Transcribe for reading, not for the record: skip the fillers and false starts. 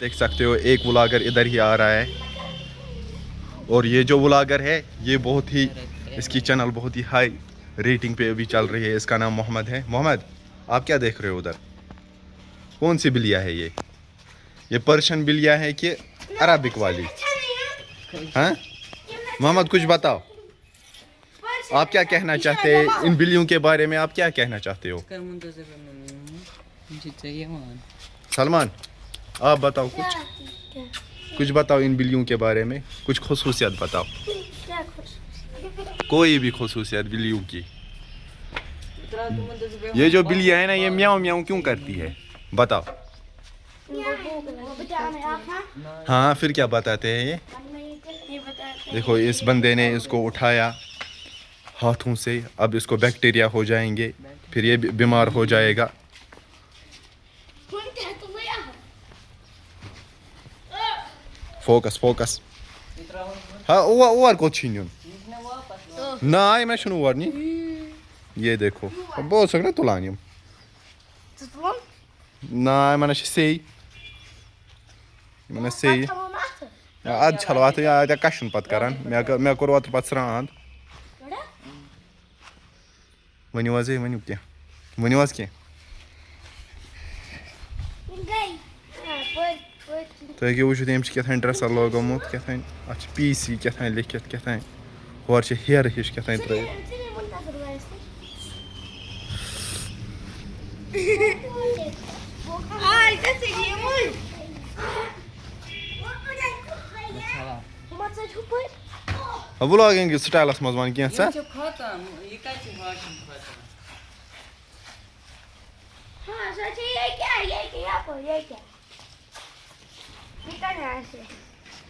دیکھ سکتے ہو ایک ولاگر ادھر ہی آ رہا ہے, اور یہ جو ولاگر ہے یہ بہت ہی, اس کی چینل بہت ہی ہائی ریٹنگ پہ ابھی چل رہی ہے. اس کا نام محمد ہے. محمد آپ کیا دیکھ رہے ہو ادھر؟ کون سی بلیا ہے یہ پرشین بلیا ہے کہ عربک والی؟ ہاں محمد کچھ بتاؤ, آپ کیا کہنا چاہتے ہیں ان بلیوں کے بارے میں؟ آپ کیا کہنا چاہتے ہو؟ سلمان آپ بتاؤ کچھ بتاؤ ان بلیوں کے بارے میں, کچھ خصوصیت بتاؤ, کوئی بھی خصوصیت بلیوں کی. یہ جو بلی ہے نا یہ میاؤں میاؤں کیوں کرتی ہے بتاؤ؟ ہاں پھر کیا بتاتے ہیں یہ؟ دیکھو اس بندے نے اس کو اٹھایا ہاتھوں سے, اب اس کو بیکٹیریا ہو جائیں گے, پھر یہ بیمار ہو جائے گا. Focus focus. ہاں اور کو چھی نیون نا میں چھنو اور نی. یہ دیکھو بہت سکنا تلان یم نا من سی من سی اد چھلو ات کشن پتہ کران مے کور اوتر پتہ سران. ونیو حظ ونیو کینٛہہ ونیو حظ کینٛہہ. تُہۍ ہیٚکِو وٕچھِتھ أمۍ چھِ کیٛاہ تام ڈرٛٮ۪سَر لٲگومُت کیٛاہ تام, اَتھ چھِ پی سی کیٛاہ تام لیکھِتھ کیٛاہ تام, ہورٕ چھِ ہیرٕ ہِش کیٛاہ تام ترٛٲیِتھ. وٕلاگِنٛگ سٹایلَس منٛز وَن کینٛہہ ژٕ.